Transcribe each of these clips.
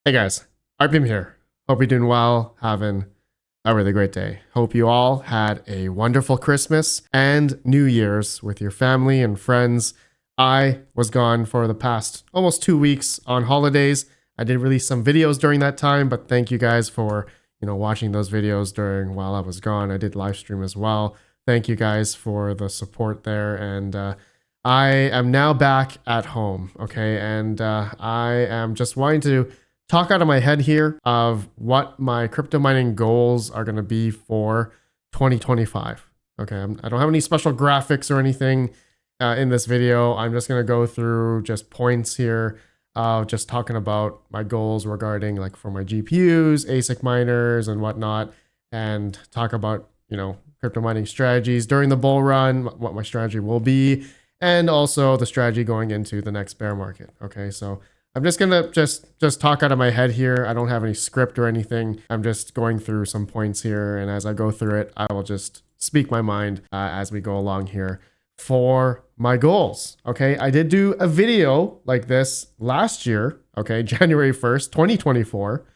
Hey guys, RPM here. Hope you're doing well, having a really great day. Hope you all had a wonderful Christmas and New Year's with your family and friends. I was gone for the past almost 2 weeks on holidays. I did release some videos during that time, but thank you guys for, watching those videos during while I was gone. I did live stream as well. Thank you guys for the support there. And I am now back at home, okay? And I am just wanting to talk out of my head here of what my crypto mining goals are going to be for 2025. Okay, I don't have any special graphics or anything in this video. I'm just going to go through just points here, just talking about my goals regarding like for my GPUs, ASIC miners and whatnot, and talk about, crypto mining strategies during the bull run, what my strategy will be, and also the strategy going into the next bear market. Okay, so I'm just gonna just talk out of my head here. I don't have any script or anything. I'm just going through some points here, and as I go through it, I will just speak my mind as we go along here for my goals. Okay, I did do a video like this last year. Okay, January 1st, 2024.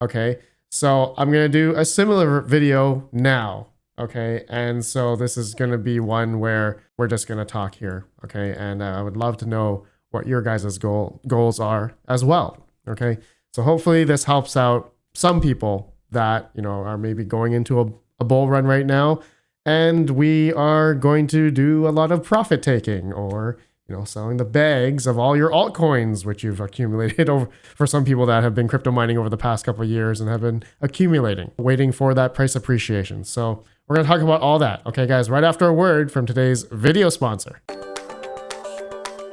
Okay, so I'm gonna do a similar video now. Okay, and so this is gonna be one where we're just gonna talk here. Okay, and I would love to know what your guys' goals are as well. Okay, so hopefully this helps out some people that are maybe going into a bull run right now, and we are going to do a lot of profit taking or selling the bags of all your altcoins which you've accumulated over for some people that have been crypto mining over the past couple of years and have been accumulating, waiting for that price appreciation. So we're going to talk about all that. Okay, guys, right after a word from today's video sponsor.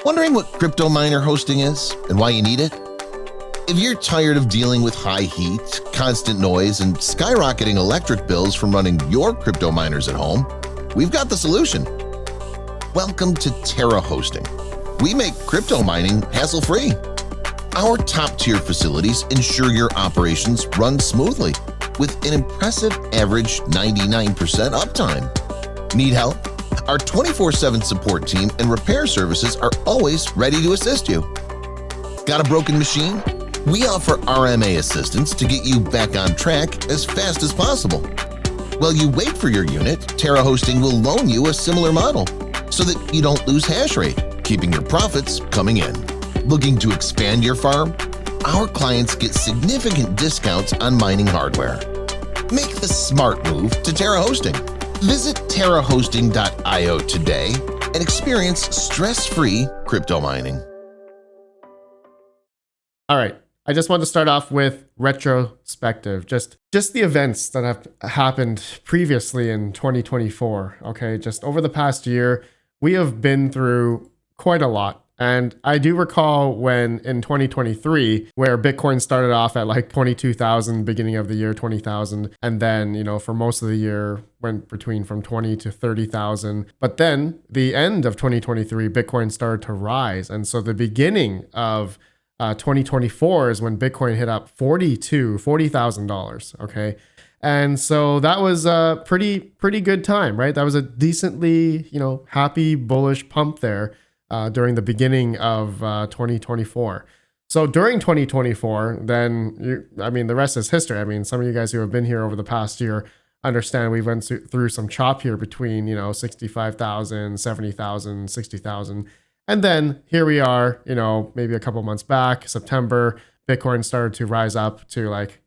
Wondering what crypto miner hosting is and why you need it? If you're tired of dealing with high heat, constant noise, and skyrocketing electric bills from running your crypto miners at home, we've got the solution. Welcome to Terra Hosting. We make crypto mining hassle-free. Our top-tier facilities ensure your operations run smoothly with an impressive average 99% uptime. Need help? Our 24/7 support team and repair services are always ready to assist you. Got a broken machine? We offer RMA assistance to get you back on track as fast as possible. While you wait for your unit, Terra Hosting will loan you a similar model so that you don't lose hash rate, keeping your profits coming in. Looking to expand your farm? Our clients get significant discounts on mining hardware. Make the smart move to Terra Hosting. Visit terrahosting.io today and experience stress-free crypto mining. All right, I just want to start off with retrospective, just the events that have happened previously in 2024. Okay, just over the past year, we have been through quite a lot. And I do recall when in 2023, where Bitcoin started off at like 22,000, beginning of the year, 20,000. And then, for most of the year went between from 20 to 30,000. But then the end of 2023, Bitcoin started to rise. And so the beginning of 2024 is when Bitcoin hit up $40,000. Okay. And so that was a pretty good time, right? That was a decently, happy, bullish pump there during the beginning of 2024. So during 2024, then, the rest is history. I mean, some of you guys who have been here over the past year understand we went through some chop here between, 65,000, 70,000, 60,000. And then here we are, maybe a couple months back, September, Bitcoin started to rise up to like,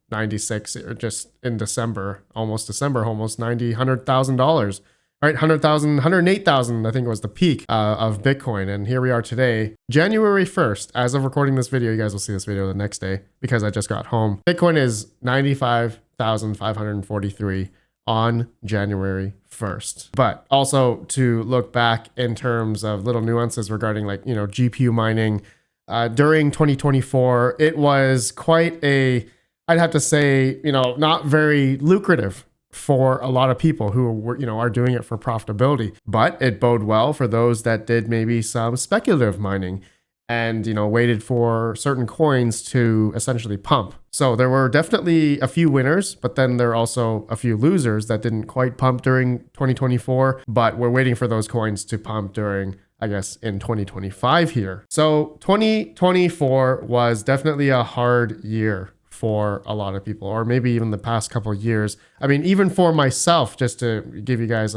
96 just in December, almost $90,000, $100,000, right? 100,000, 108,000, I think it was the peak of Bitcoin. And here we are today, January 1st, as of recording this video. You guys will see this video the next day because I just got home. Bitcoin is 95,543 on January 1st. But also to look back in terms of little nuances regarding like, GPU mining during 2024, it was quite I'd have to say, not very lucrative for a lot of people who were, are doing it for profitability, but it bode well for those that did maybe some speculative mining and, waited for certain coins to essentially pump. So there were definitely a few winners, but then there are also a few losers that didn't quite pump during 2024, but we're waiting for those coins to pump during I guess, in 2025 here. So 2024 was definitely a hard year for a lot of people, or maybe even the past couple of years. I mean, even for myself, just to give you guys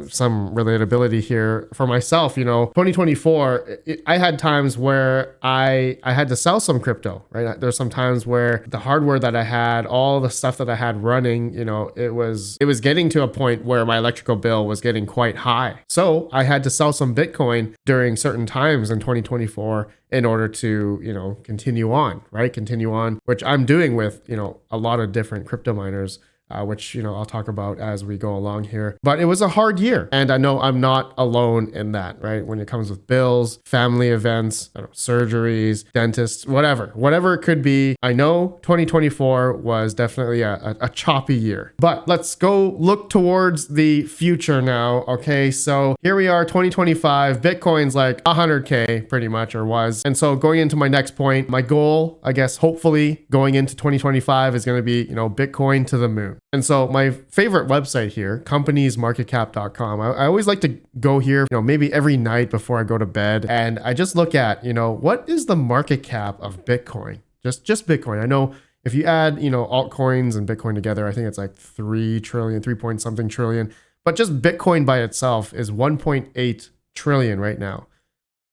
some relatability here for myself, 2024, I had times where I had to sell some crypto, right? There's some times where the hardware that I had, all the stuff that I had running, it was getting to a point where my electrical bill was getting quite high. So I had to sell some Bitcoin during certain times in 2024 in order to, continue on, right? Continue on, which I'm doing with, a lot of different crypto miners. Which, I'll talk about as we go along here. But it was a hard year. And I know I'm not alone in that, right? When it comes with bills, family events, surgeries, dentists, whatever it could be. I know 2024 was definitely a choppy year. But let's go look towards the future now. Okay, so here we are, 2025. Bitcoin's like 100K pretty much, or was. And so going into my next point, my goal, I guess, hopefully going into 2025 is going to be, Bitcoin to the moon. And so my favorite website here, companiesmarketcap.com, I always like to go here, maybe every night before I go to bed. And I just look at, what is the market cap of Bitcoin? Just Bitcoin. I know if you add, altcoins and Bitcoin together, I think it's like 3 point something trillion. But just Bitcoin by itself is 1.8 trillion right now.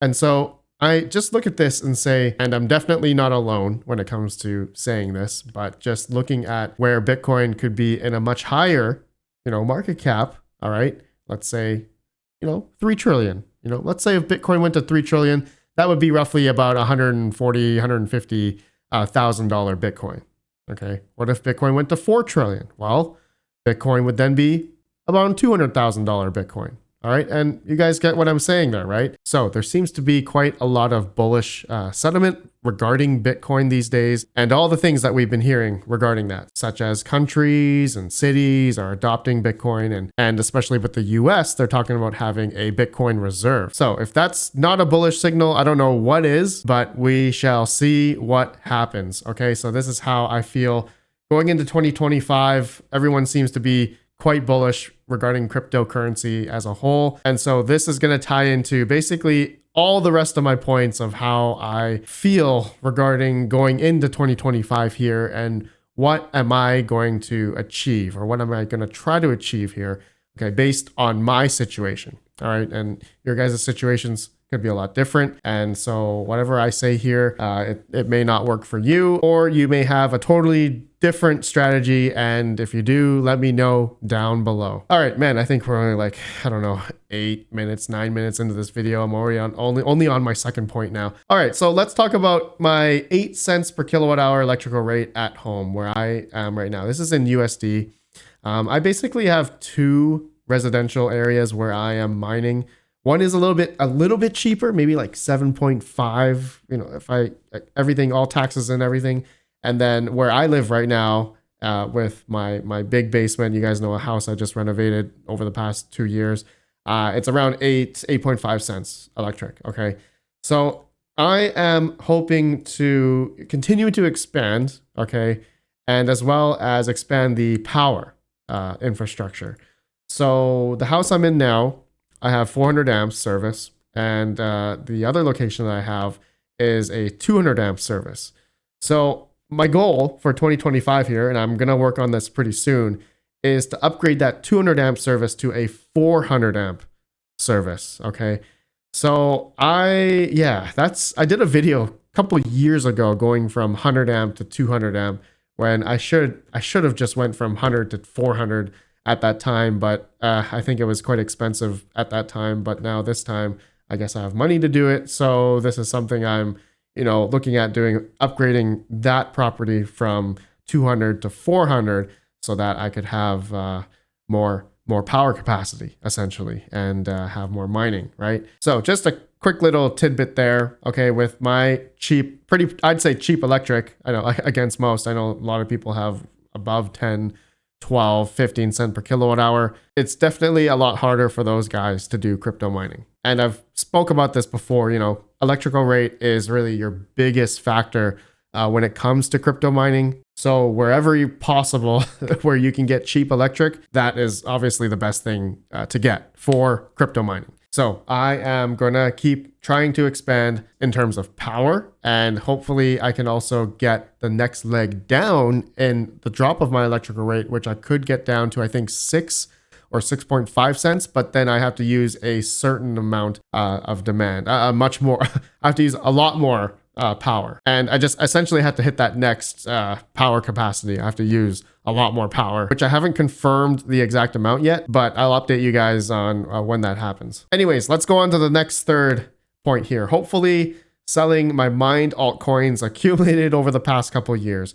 And so I just look at this and say, and I'm definitely not alone when it comes to saying this, but just looking at where Bitcoin could be in a much higher, market cap. All right. Let's say, 3 trillion, let's say if Bitcoin went to 3 trillion, that would be roughly about $150,000 Bitcoin. Okay. What if Bitcoin went to 4 trillion? Well, Bitcoin would then be about $200,000 Bitcoin. All right. And you guys get what I'm saying there, right? So there seems to be quite a lot of bullish sentiment regarding Bitcoin these days, and all the things that we've been hearing regarding that, such as countries and cities are adopting Bitcoin, and especially with the US, they're talking about having a Bitcoin reserve. So if that's not a bullish signal, I don't know what is, but we shall see what happens. Okay. So this is how I feel going into 2025. Everyone seems to be quite bullish regarding cryptocurrency as a whole. And so this is going to tie into basically all the rest of my points of how I feel regarding going into 2025 here, and what am I going to achieve, or what am I going to try to achieve here, okay, based on my situation. All right. And your guys' situations could be a lot different. And so whatever I say here, it may not work for you, or you may have a totally different strategy. And if you do, let me know down below. All right, man, I think we're only like, 9 minutes into this video. I'm already only on my second point now. All right, so let's talk about my 8 cents per kilowatt hour electrical rate at home, where I am right now. This is in USD. I basically have 2 residential areas where I am mining. One is a little bit cheaper, maybe like 7.5, if everything, all taxes and everything. And then where I live right now, with my big basement, you guys know, a house I just renovated over the past 2 years, it's around 8.5 cents electric. Okay. So I am hoping to continue to expand. Okay. And as well as expand the power infrastructure. So the house I'm in now, I have 400 amps service, and the other location that I have is a 200 amp service. So my goal for 2025 here, and I'm going to work on this pretty soon, is to upgrade that 200 amp service to a 400 amp service. Okay. So I did a video a couple of years ago going from 100 amp to 200 amp, when I should have just went from 100 to 400 at that time, but I think it was quite expensive at that time. But now this time, I guess I have money to do it. So this is something I'm, looking at doing, upgrading that property from 200 to 400, so that I could have more power capacity essentially, and have more mining, right? So just a quick little tidbit there. Okay, with my I'd say cheap electric, I know against most, I know a lot of people have above 10, 12, 15 cents per kilowatt hour. It's definitely a lot harder for those guys to do crypto mining. And I've spoke about this before, electrical rate is really your biggest factor when it comes to crypto mining. So wherever possible where you can get cheap electric, that is obviously the best thing to get for crypto mining. So I am going to keep trying to expand in terms of power, and hopefully I can also get the next leg down in the drop of my electrical rate, which I could get down to, I think, 6 or 6.5 cents, but then I have to use a certain amount of demand, much more. I have to use a lot more power. And I just essentially have to hit that next power capacity. I have to use a lot more power, which I haven't confirmed the exact amount yet, but I'll update you guys on when that happens. Anyways, let's go on to the next third point here. Hopefully selling my mined altcoins accumulated over the past couple of years.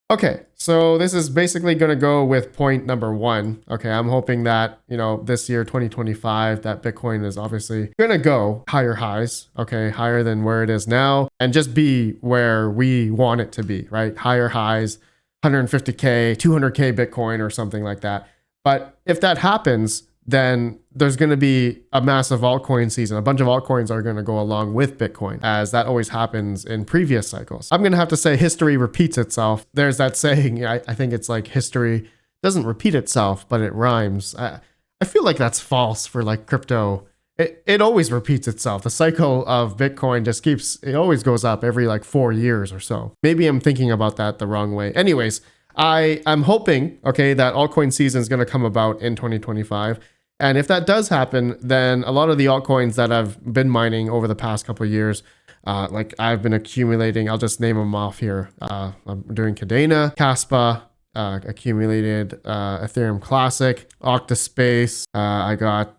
Okay, so this is basically going to go with point number 1. Okay, I'm hoping that, this year, 2025, that Bitcoin is obviously going to go higher highs, okay, higher than where it is now, and just be where we want it to be, right? Higher highs, 150K, 200K Bitcoin or something like that. But if that happens, then there's going to be a massive altcoin season. A bunch of altcoins are going to go along with Bitcoin, as that always happens in previous cycles. I'm going to have to say history repeats itself. There's that saying, I think it's like history doesn't repeat itself, but it rhymes. I feel like that's false for like crypto. It always repeats itself. The cycle of Bitcoin just it always goes up every like 4 years or so. Maybe I'm thinking about that the wrong way. Anyways, I'm hoping, okay, that altcoin season is going to come about in 2025. And if that does happen, then a lot of the altcoins that I've been mining over the past couple of years, like I've been accumulating, I'll just name them off here. I'm doing Cadena, Kaspa, accumulated Ethereum Classic, Octaspace. I got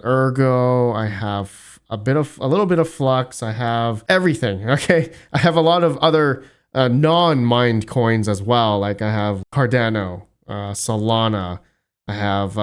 Ergo. I have a little bit of Flux. I have everything. Okay, I have a lot of other non-mined coins as well. Like I have Cardano, Solana. I have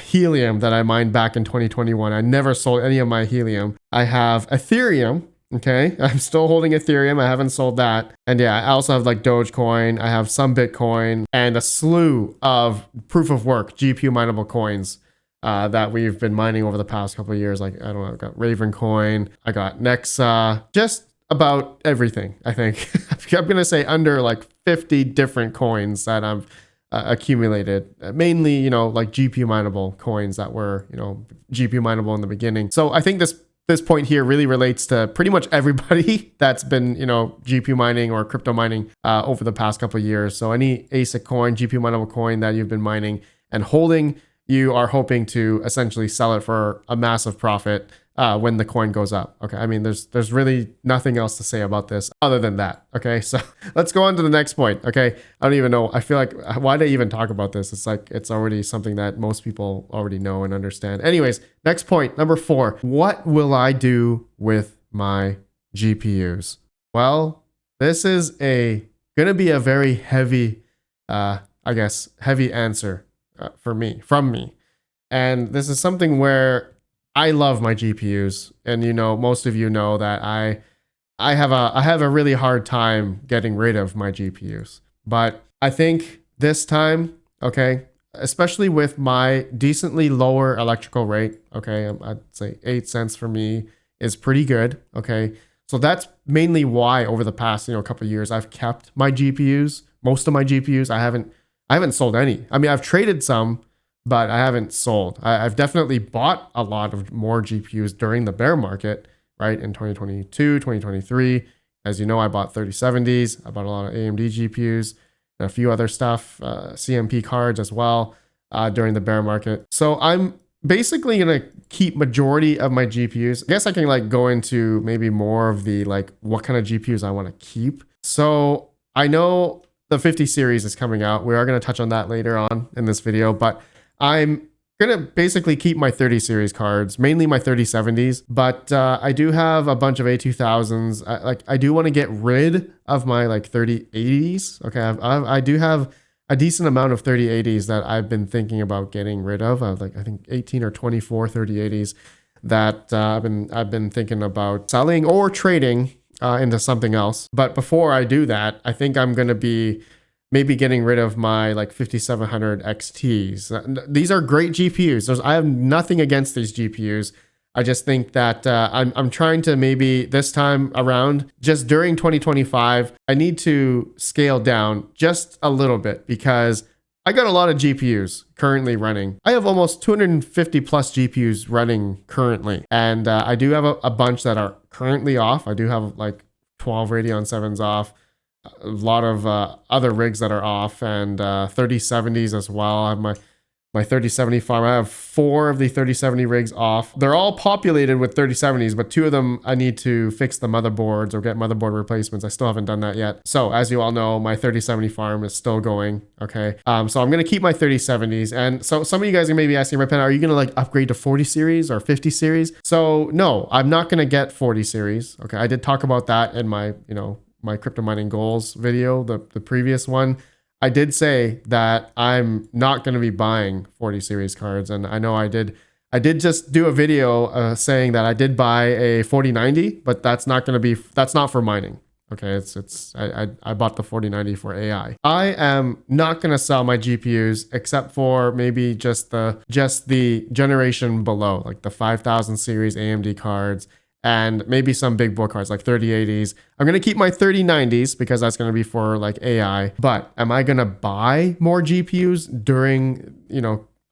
Helium that I mined back in 2021. I never sold any of my Helium. I have Ethereum. Okay, I'm still holding Ethereum. I haven't sold that. And yeah, I also have like Dogecoin. I have some Bitcoin and a slew of proof of work GPU mineable coins that we've been mining over the past couple of years. Like, I don't know, I got Raven Coin. I got Nexa. Just about everything, I think. I'm going to say under like 50 different coins that I've accumulated, mainly, like GPU mineable coins that were, GPU mineable in the beginning. So I think this point here really relates to pretty much everybody that's been, GPU mining or crypto mining over the past couple of years. So any ASIC coin, GPU mineable coin that you've been mining and holding, you are hoping to essentially sell it for a massive profit when the coin goes up. Okay, I mean, there's really nothing else to say about this other than that. Okay, so let's go on to the next point. Okay, I don't even know. I feel like, why did I even talk about this? It's like, it's already something that most people already know and understand. Anyways, next point, number 4. What will I do with my GPUs? Well, this is going to be a very heavy, heavy answer from me. And this is something where I love my GPUs, and most of you know that I have a really hard time getting rid of my GPUs. But I think this time, okay, especially with my decently lower electrical rate, okay, I'd say 8 cents for me is pretty good, okay. So that's mainly why over the past couple of years I've kept my GPUs, most of my GPUs. I haven't sold any. I mean, I've traded some, but I haven't sold. I've definitely bought a lot of more GPUs during the bear market, right? In 2022, 2023. As you know, I bought 3070s. I bought a lot of AMD GPUs and a few other stuff, CMP cards as well during the bear market. So I'm basically going to keep majority of my GPUs. I guess I can like go into maybe more of the like what kind of GPUs I want to keep. So I know the 50 series is coming out. We are going to touch on that later on in this video, but I'm going to basically keep my 30 series cards, mainly my 3070s, but I do have a bunch of A2000s. I do want to get rid of my like 3080s. Okay, I do have a decent amount of 3080s that I've been thinking about getting rid of. I think 18 or 24 3080s that I've been thinking about selling or trading into something else. But before I do that, I think I'm going to be maybe getting rid of my like 5700 XTs. These are great GPUs. I have nothing against these GPUs. I just think that I'm trying to maybe this time around, just during 2025, I need to scale down just a little bit because I got a lot of GPUs currently running. I have almost 250 plus GPUs running currently. And I do have a bunch that are currently off. I do have like 12 Radeon 7s off, a lot of other rigs that are off, and 3070s as well. I have my 3070 farm. I have 4 of the 3070 rigs off. They're all populated with 3070s, but 2 of them I need to fix the motherboards or get motherboard replacements. I still haven't done that yet. So as you all know, my 3070 farm is still going. Okay. So I'm going to keep my 3070s. And so some of you guys are maybe asking, RedPanda, are you going to like upgrade to 40 series or 50 series? So no, I'm not going to get 40 series. Okay. I did talk about that in my, my crypto mining goals video, the previous one. I did say that I'm not going to be buying 40 series cards. And I know I did just do a video saying that I did buy a 4090, but that's not for mining. Okay. I bought the 4090 for AI. I am not going to sell my GPUs except for maybe just the generation below, like the 5000 series AMD cards, and maybe some big boy cards like 3080s. I'm going to keep my 3090s because that's going to be for like AI. But am I going to buy more GPUs during,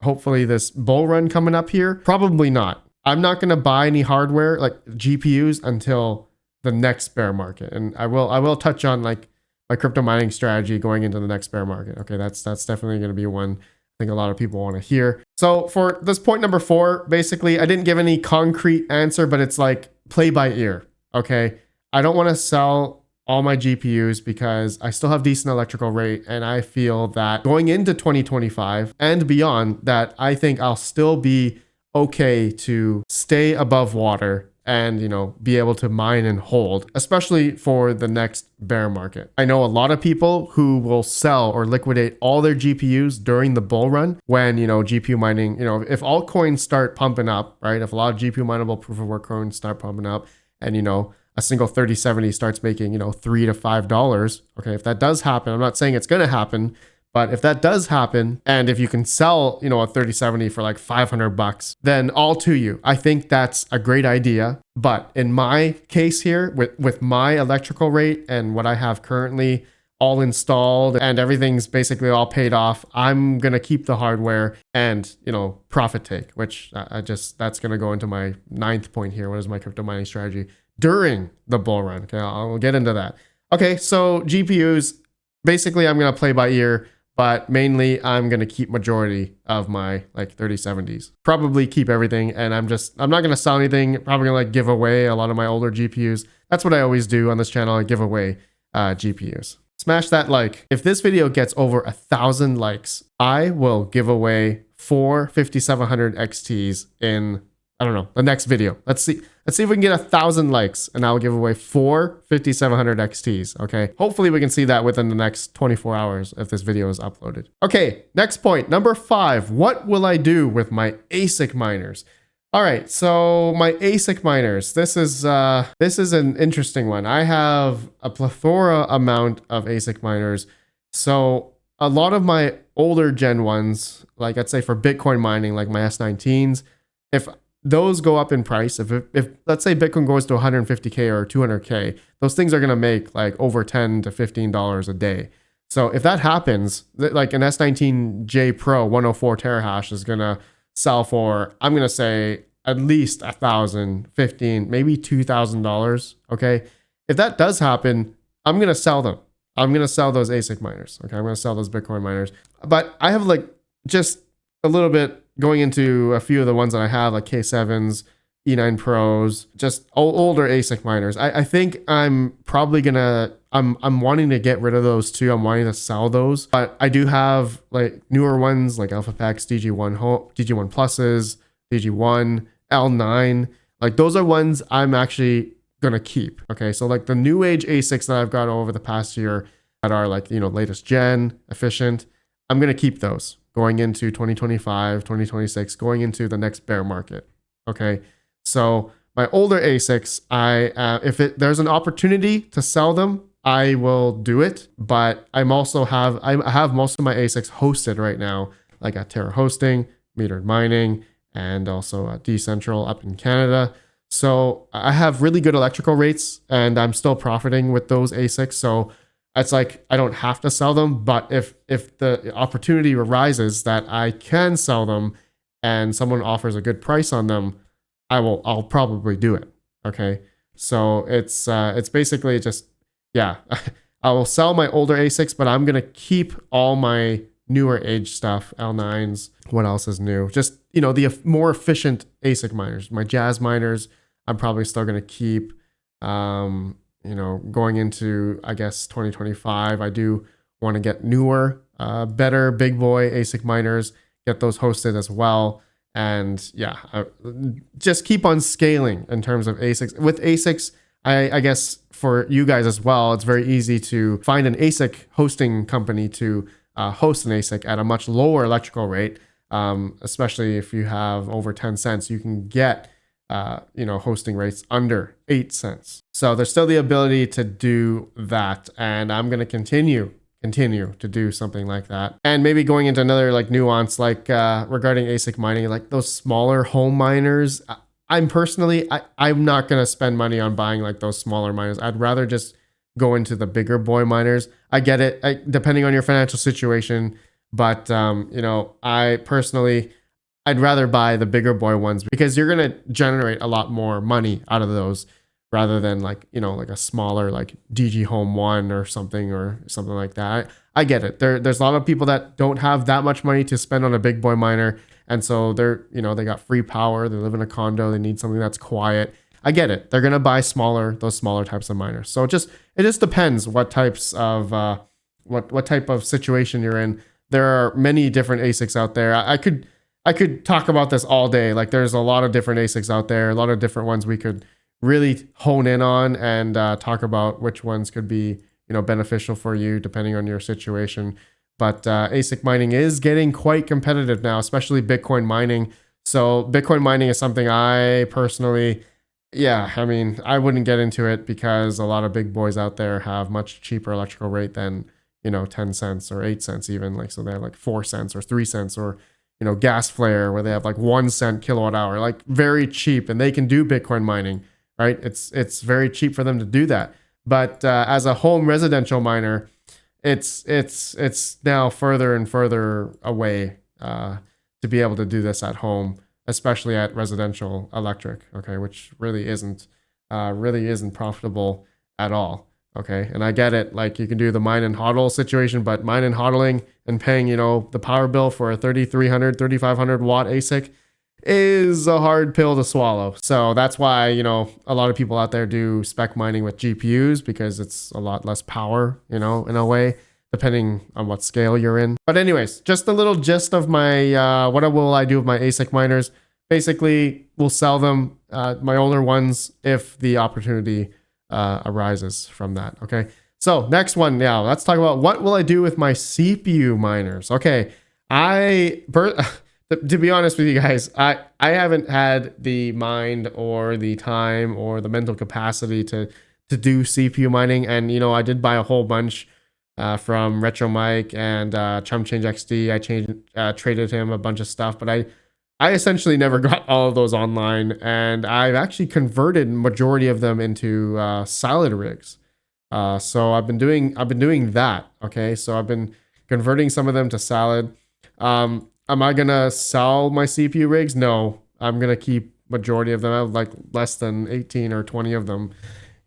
hopefully this bull run coming up here? Probably not. I'm not going to buy any hardware like GPUs until the next bear market. And I will touch on like my crypto mining strategy going into the next bear market. Okay, that's definitely going to be one I think a lot of people want to hear. So for this point number 4, basically, I didn't give any concrete answer, but it's like play by ear. Okay. I don't want to sell all my GPUs because I still have decent electrical rate. And I feel that going into 2025 and beyond, that I think I'll still be okay to stay above water and, be able to mine and hold, especially for the next bear market. I know a lot of people who will sell or liquidate all their GPUs during the bull run when, GPU mining, if altcoins start pumping up, right? If a lot of GPU mineable proof of work coins start pumping up and, a single 3070 starts making, $3 to $5. Okay. If that does happen, I'm not saying it's going to happen, but if that does happen, and if you can sell, a 3070 for like $500, then all to you. I think that's a great idea. But in my case here, with my electrical rate and what I have currently all installed and everything's basically all paid off, I'm going to keep the hardware and, profit take, which that's going to go into my 9th point here. What is my crypto mining strategy during the bull run? Okay, I'll get into that. Okay, so GPUs, basically I'm going to play by ear. But mainly I'm going to keep majority of my like 3070s, probably keep everything. And I'm not going to sell anything. Probably going to like give away a lot of my older GPUs. That's what I always do on this channel. I give away GPUs. Smash that like. If this video gets over 1,000 likes, I will give away 4 5700 XTs in, I don't know, the next video. Let's see if we can get 1,000 likes and I'll give away 4 5700 XTs. Okay. Hopefully we can see that within the next 24 hours if this video is uploaded. Okay. Next point, number 5. What will I do with my ASIC miners? All right. So my ASIC miners, this is an interesting one. I have a plethora amount of ASIC miners. So a lot of my older gen ones, like I'd say for Bitcoin mining, like my S19s, if those go up in price, if let's say Bitcoin goes to 150K or 200K, those things are going to make like over $10 to $15 a day. So if that happens, like an S19J Pro 104 terahash is going to sell for, I'm going to say at least $1,000, $1,500, maybe $2,000. Okay. If that does happen, I'm going to sell them. I'm going to sell those ASIC miners. Okay. I'm going to sell those Bitcoin miners, but I have like just a little bit going into a few of the ones that I have, like K7s, E9 Pros, just older ASIC miners. I think I'm probably gonna, I'm wanting to get rid of those too. I'm wanting to sell those, but I do have like newer ones like AlphaPax, DG1 Pluses, DG1, L9. Like those are ones I'm actually gonna keep. Okay, so like the new age ASICs that I've got over the past year that are like, latest gen, efficient, I'm gonna keep those going into 2025, 2026, going into the next bear market. Okay. So my older ASICs, if there's an opportunity to sell them, I will do it. But I have most of my ASICs hosted right now, like at Terra Hosting, Metered Mining, and also at Decentral up in Canada. So I have really good electrical rates and I'm still profiting with those ASICs. So it's like I don't have to sell them, but if the opportunity arises that I can sell them and someone offers a good price on them, I'll probably do it. Okay. So it's basically just, yeah, I will sell my older ASICs, but I'm gonna keep all my newer age stuff, L9s. What else is new? Just, the more efficient ASIC miners, my Jazz miners, I'm probably still gonna keep. Going into, I guess, 2025, I do want to get newer, better big boy ASIC miners, get those hosted as well. And yeah, just keep on scaling in terms of ASICs. With ASICs, I guess for you guys as well, it's very easy to find an ASIC hosting company to host an ASIC at a much lower electrical rate, especially if you have over 10 cents. You can get hosting rates under 8 cents. So there's still the ability to do that. And I'm going to continue to do something like that. And maybe going into another like nuance, like regarding ASIC mining, like those smaller home miners, I'm not going to spend money on buying like those smaller miners. I'd rather just go into the bigger boy miners. I get it, depending on your financial situation. But, I personally, I'd rather buy the bigger boy ones because you're going to generate a lot more money out of those rather than like a smaller like DG Home 1 or something like that. I get it. There's a lot of people that don't have that much money to spend on a big boy miner. And so they got free power. They live in a condo. They need something that's quiet. I get it. They're going to buy those smaller types of miners. So it just depends what types of, what type of situation you're in. There are many different ASICs out there. I could talk about this all day. Like there's a lot of different ASICs out there, a lot of different ones we could really hone in on and talk about which ones could be, beneficial for you depending on your situation. But ASIC mining is getting quite competitive now, especially Bitcoin mining. So Bitcoin mining is something I personally, I wouldn't get into it because a lot of big boys out there have much cheaper electrical rate than, 10 cents or 8 cents even. Like, so they have like 4 cents or 3 cents or, gas flare where they have like 1 cent kilowatt hour, like very cheap, and they can do Bitcoin mining, right? It's very cheap for them to do that. But as a home residential miner, it's now further and further away to be able to do this at home, especially at residential electric, okay, which really isn't profitable at all. Okay, and I get it. Like you can do the mine and hodl situation, but mine and hodling and paying, the power bill for a 3,300, 3,500 watt ASIC is a hard pill to swallow. So that's why, a lot of people out there do spec mining with GPUs because it's a lot less power, in a way, depending on what scale you're in. But anyways, just a little gist of my, what will I do with my ASIC miners? Basically, we'll sell them, my older ones, if the opportunity arises from that. Okay. So next one now, let's talk about what will I do with my CPU miners. Okay. To be honest with you guys, I haven't had the mind or the time or the mental capacity to do CPU mining. And, I did buy a whole bunch from Retro Mike and Chum Change XD. I traded him a bunch of stuff, but I essentially never got all of those online, and I've actually converted majority of them into salad rigs. So I've been doing that. Okay, so I've been converting some of them to salad. Am I gonna sell my CPU rigs? No, I'm gonna keep majority of them. I have like less than 18 or 20 of them.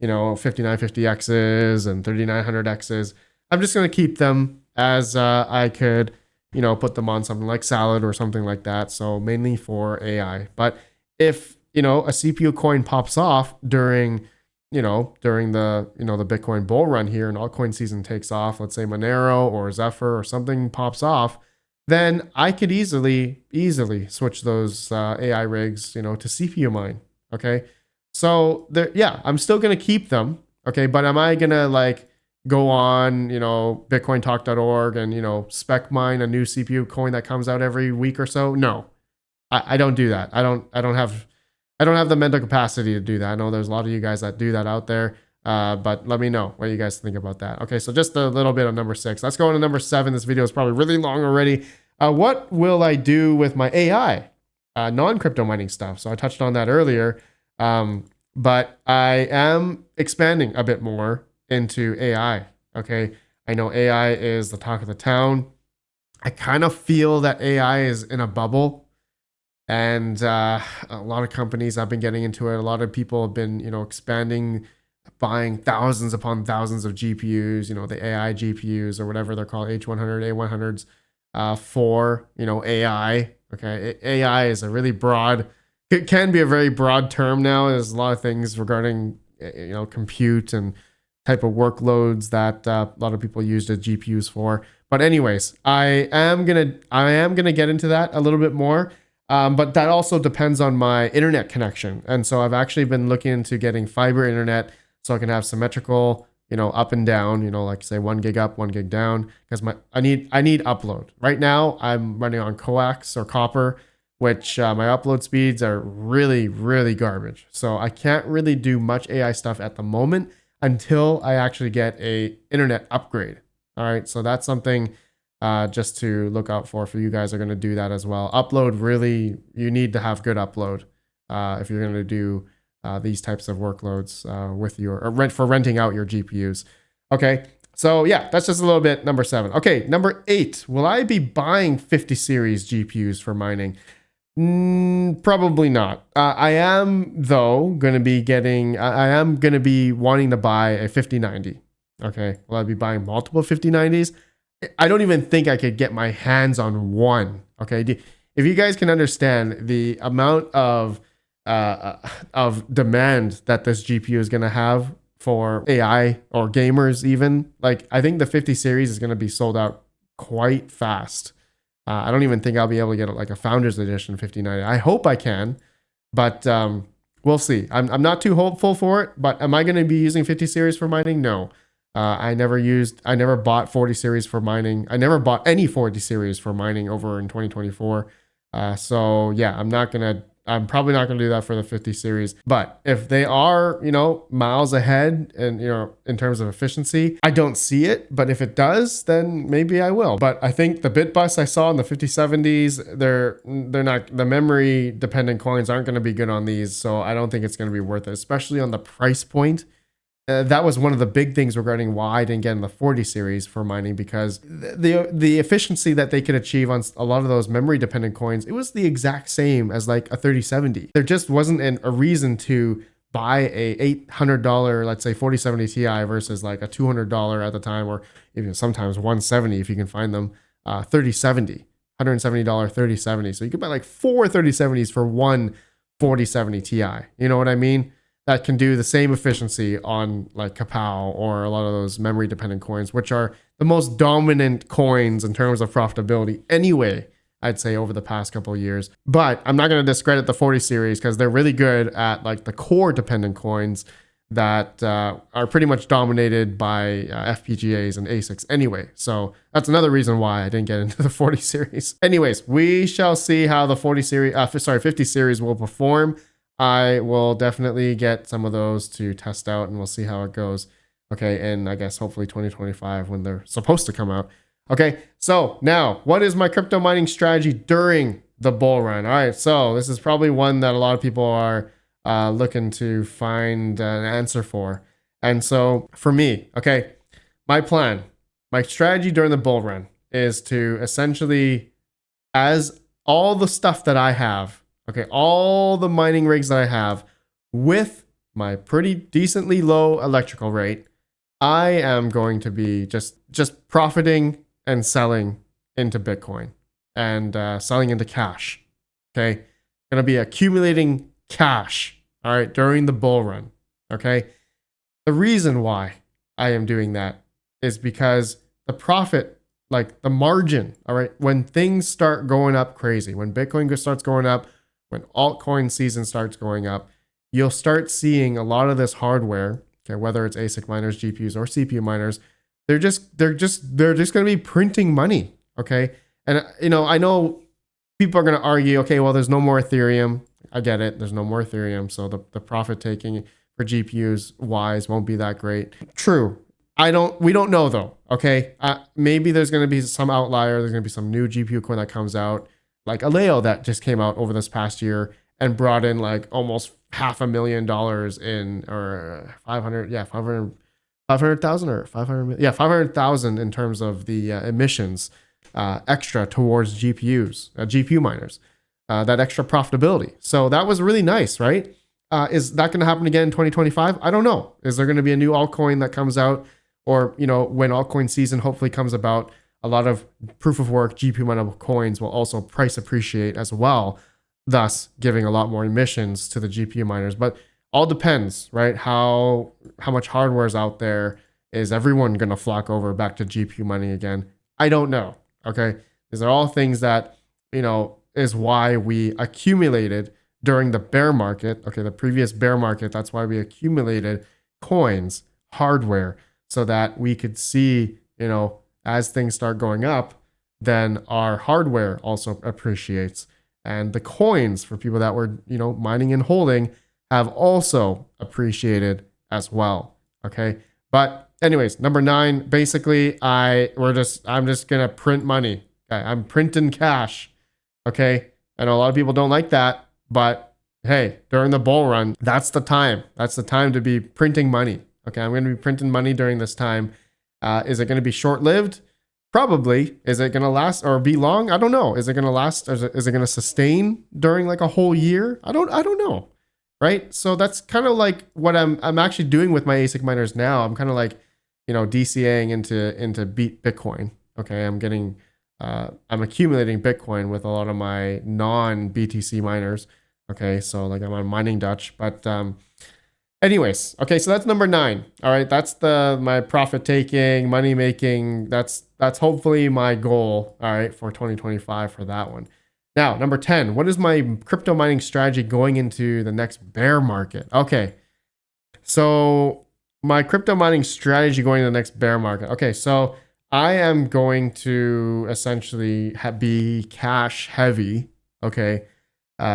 5950Xs and 3900Xs. I'm just gonna keep them as I could. Put them on something like salad or something like that. So mainly for AI. But if, a CPU coin pops off during the Bitcoin bull run here and altcoin season takes off, let's say Monero or Zephyr or something pops off, then I could easily switch those AI rigs, to CPU mine. Okay. So I'm still going to keep them. Okay. But am I going to go on, bitcointalk.org and, spec mine a new CPU coin that comes out every week or so? No, I don't do that. I don't have the mental capacity to do that. I know there's a lot of you guys that do that out there. But let me know what you guys think about that. Okay. So just a little bit on number 6, let's go on to number 7. This video is probably really long already. What will I do with my AI, non-crypto mining stuff? So I touched on that earlier. But I am expanding a bit more into AI. Okay. I know AI is the talk of the town. I kind of feel that AI is in a bubble, and a lot of companies have been getting into it. A lot of people have been, expanding, buying thousands upon thousands of GPUs, the AI GPUs or whatever they're called, H100, A100s, for, AI. Okay. AI is a really broad, it can be a very broad term now. There's a lot of things regarding, compute and type of workloads that a lot of people use the GPUs for. But anyways, I am gonna get into that a little bit more. But that also depends on my internet connection. And so I've actually been looking into getting fiber internet so I can have symmetrical, up and down, like say 1 gig up, 1 gig down, because I need upload. Right now I'm running on coax or copper, which my upload speeds are really, really garbage. So I can't really do much AI stuff at the moment until I actually get a internet upgrade. All right, so that's something just to look out for you guys are going to do that as well. Upload, really, you need to have good upload if you're going to do these types of workloads with for renting out your GPUs. Okay, so yeah, that's just a little bit number 7. Okay, number 8, will I be buying 50 series GPUs for mining? Probably not. I am though going to be I am going to be wanting to buy a 5090. Okay, will I be buying multiple 5090s? I don't even think I could get my hands on one. Okay, if you guys can understand the amount of demand that this GPU is going to have for AI or gamers, even, like, I think the 50 series is going to be sold out quite fast. I don't even think I'll be able to get like a Founders Edition 5090. I hope I can, but we'll see. I'm not too hopeful for it, but am I going to be using 50 series for mining? No. I never bought 40 series for mining. I never bought any 40 series for mining over in 2024. So yeah, I'm probably not gonna do that for the 50 series. But if they are, miles ahead and, in terms of efficiency, I don't see it. But if it does, then maybe I will. But I think the bit bus I saw in the 5070s, they're not, the memory dependent coins aren't going to be good on these. So I don't think it's going to be worth it, especially on the price point. That was one of the big things regarding why I didn't get in the 40 series for mining, because the efficiency that they could achieve on a lot of those memory dependent coins, it was the exact same as like a 3070. There just wasn't a reason to buy a $800, let's say 4070 Ti versus like a $200 at the time, or even sometimes 170 if you can find them, 3070, $170 3070. So you could buy like 4 3070s for one 4070 Ti. You know what I mean? That can do the same efficiency on like Kapow or a lot of those memory dependent coins, which are the most dominant coins in terms of profitability anyway, I'd say, over the past couple of years. But I'm not going to discredit the 40 series because they're really good at like the core dependent coins that are pretty much dominated by FPGAs and ASICs anyway. So that's another reason why I didn't get into the 40 series. Anyways, we shall see how the 50 series will perform. I will definitely get some of those to test out, and we'll see how it goes. Okay, and I guess hopefully 2025 when they're supposed to come out. Okay, so now, what is my crypto mining strategy during the bull run? All right, so this is probably one that a lot of people are looking to find an answer for. And so for me, okay, my strategy during the bull run is to essentially, as all the stuff that I have, okay, all the mining rigs that I have with my pretty decently low electrical rate, I am going to be just profiting and selling into Bitcoin and selling into cash. Okay, going to be accumulating cash, all right, during the bull run. Okay, the reason why I am doing that is because the profit, like the margin, all right, when things start going up crazy, when Bitcoin starts going up, when altcoin season starts going up, you'll start seeing a lot of this hardware, okay, whether it's ASIC miners, GPUs, or CPU miners, they're just going to be printing money, okay? And I know people are going to argue, okay, well, there's no more Ethereum. I get it. There's no more Ethereum, so the profit taking for GPUs wise won't be that great. True. We don't know though, okay? Maybe there's going to be some outlier. There's going to be some new GPU coin that comes out, like Aleo that just came out over this past year and brought in like almost $500,000 in, or 500, 500,000 or 500, yeah, 500,000 in terms of the emissions extra towards GPU miners, that extra profitability. So that was really nice, right? Is that going to happen again in 2025? I don't know. Is there going to be a new altcoin that comes out, or when altcoin season hopefully comes about, a lot of proof of work GPU mineable coins will also price appreciate as well, thus giving a lot more emissions to the GPU miners. But all depends, right? How much hardware is out there. Is everyone going to flock over back to GPU mining again? I don't know. Okay. These are all things that, is why we accumulated during the bear market. Okay. The previous bear market, that's why we accumulated coins, hardware, so that we could see, as things start going up, then our hardware also appreciates. And the coins for people that were, mining and holding have also appreciated as well. Okay. But anyways, number 9, basically I'm just going to print money. Okay? I'm printing cash. Okay. I know a lot of people don't like that, but hey, during the bull run, that's the time. That's the time to be printing money. Okay. I'm going to be printing money during this time. Is it going to be short-lived? Probably. Is it going to last or be long? I don't know. Is it going to last? Is it going to sustain during like a whole year? I don't know. Right. So that's kind of like what I'm actually doing with my ASIC miners now. I'm kind of like, DCAing into Bitcoin. Okay. I'm accumulating Bitcoin with a lot of my non-BTC miners. Okay. So like I'm on Mining Dutch, but, anyways, okay, so that's number 9. All right, that's my profit taking, money making. That's hopefully my goal. All right, for 2025 for that one. Now, number 10. What is my crypto mining strategy going into the next bear market? Okay, so my crypto mining strategy going to the next bear market. Okay, so I am going to essentially be cash heavy. Okay.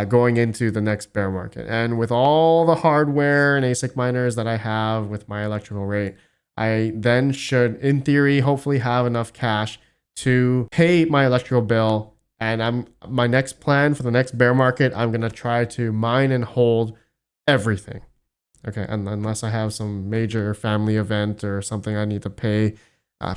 Going into the next bear market. And with all the hardware and ASIC miners that I have with my electrical rate, I then should, in theory, hopefully have enough cash to pay my electrical bill. And my next plan for the next bear market, I'm going to try to mine and hold everything. Okay. And unless I have some major family event or something I need to pay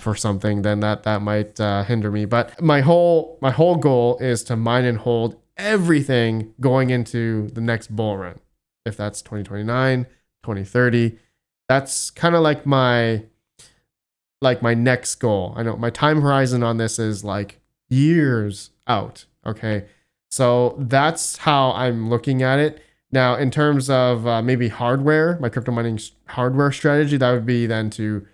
for something, then that might hinder me. But my whole goal is to mine and hold everything going into the next bull run. If that's 2029, 2030, that's kind of like my next goal. I know my time horizon on this is like years out. Okay. So that's how I'm looking at it. Now, in terms of maybe hardware, my crypto mining hardware strategy, that would be then to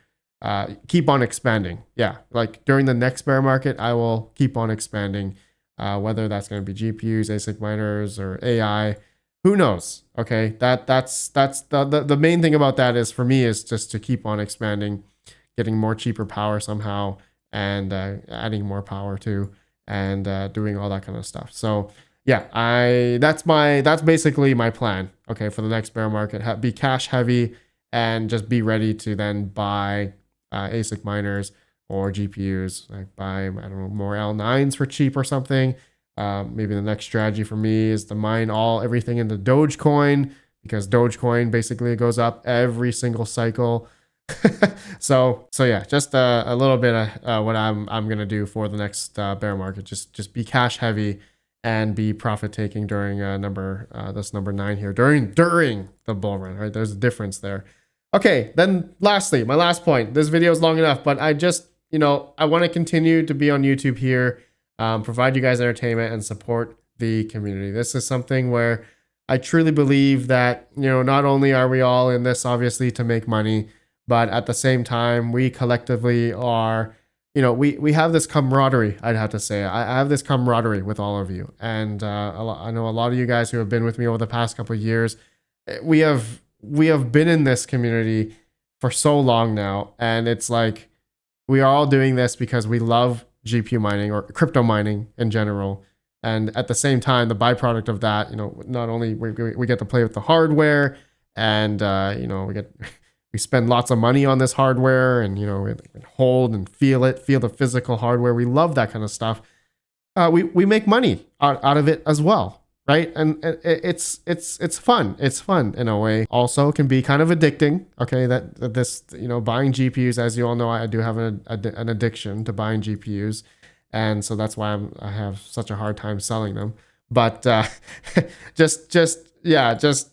keep on expanding. Yeah. Like during the next bear market, I will keep on expanding. Whether that's going to be GPUs, ASIC miners, or AI, who knows? Okay, that's the main thing about that is for me is just to keep on expanding, getting more cheaper power somehow, and adding more power too, and doing all that kind of stuff. So yeah, that's basically my plan. Okay, for the next bear market, be cash heavy and just be ready to then buy ASIC miners or GPUs, like buy, I don't know, more L9s for cheap or something. Maybe the next strategy for me is to mine everything into Dogecoin, because Dogecoin basically goes up every single cycle. so yeah, just a little bit of what I'm gonna do for the next bear market. Just be cash heavy and be profit taking during this number 9 here during the bull run. Right, there's a difference there. Okay, then lastly, my last point. This video is long enough, but I just I want to continue to be on YouTube here, provide you guys entertainment and support the community. This is something where I truly believe that, not only are we all in this obviously to make money, but at the same time, we collectively are, we have this camaraderie, I'd have to say. I have this camaraderie with all of you. And I know a lot of you guys who have been with me over the past couple of years, we have been in this community for so long now. And it's like, we are all doing this because we love GPU mining or crypto mining in general. And at the same time, the byproduct of that, not only we get to play with the hardware and, we spend lots of money on this hardware and, we hold and feel the physical hardware. We love that kind of stuff. We make money out of it as well. right? And it's fun. It's fun in a way. Also, can be kind of addicting. Okay, that this, you know, buying GPUs, as you all know, I do have an addiction to buying GPUs, and so that's why I have such a hard time selling them. But just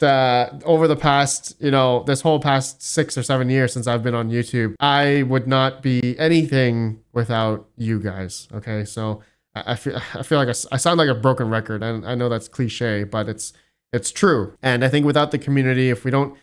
over the past, you know, this whole past 6 or 7 years since I've been on YouTube, I would not be anything without you guys. Okay, so I feel like I sound like a broken record, and I know that's cliche, but it's true. And I think without the community, if we don't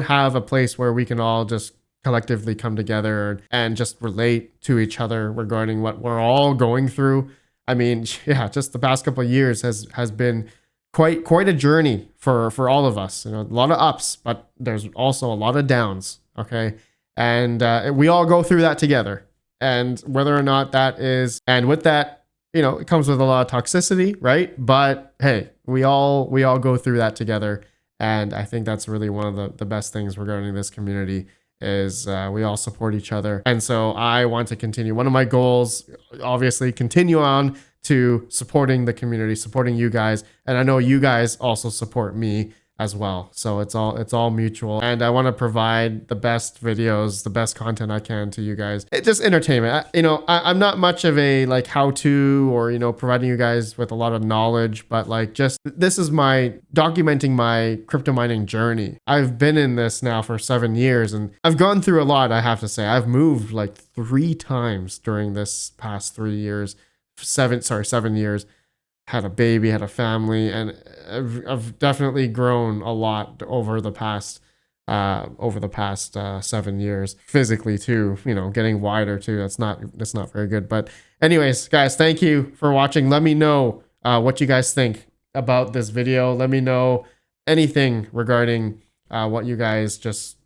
have a place where we can all just collectively come together and just relate to each other regarding what we're all going through. I mean, yeah, just the past couple of years has been quite a journey for all of us. You know, a lot of ups, but there's also a lot of downs. Okay, and we all go through that together. And whether or not that is, and with that, you know, it comes with a lot of toxicity, right? But hey, we all go through that together. And I think that's really one of the best things regarding this community is we all support each other. And so I want to continue. One of my goals, obviously, continue on to supporting the community, supporting you guys. And I know you guys also support me as well. So it's all mutual. And I want to provide the best videos, the best content I can to you guys. It's just entertainment. I'm not much of a like how-to or, you know, providing you guys with a lot of knowledge, but like just this is my documenting my crypto mining journey. I've been in this now for 7 years and I've gone through a lot, I have to say. I've moved like 3 times during this past 3 years, 7 years. Had a baby, had a family, and I've definitely grown a lot over the past 7 years, physically too. You know, getting wider too. That's not very good. But anyways, guys, thank you for watching. Let me know what you guys think about this video. Let me know anything regarding what you guys just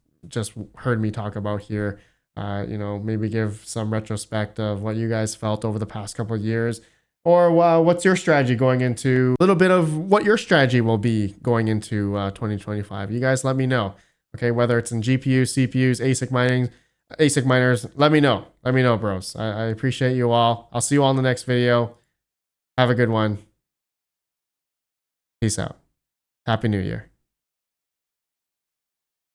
heard me talk about here. You know, maybe give some retrospective of what you guys felt over the past couple of years. Or what's your strategy going into, a little bit of what your strategy will be going into 2025. You guys let me know. Okay, whether it's in GPUs, CPUs, ASIC miners, let me know. Let me know, bros. I appreciate you all. I'll see you all in the next video. Have a good one. Peace out. Happy New Year.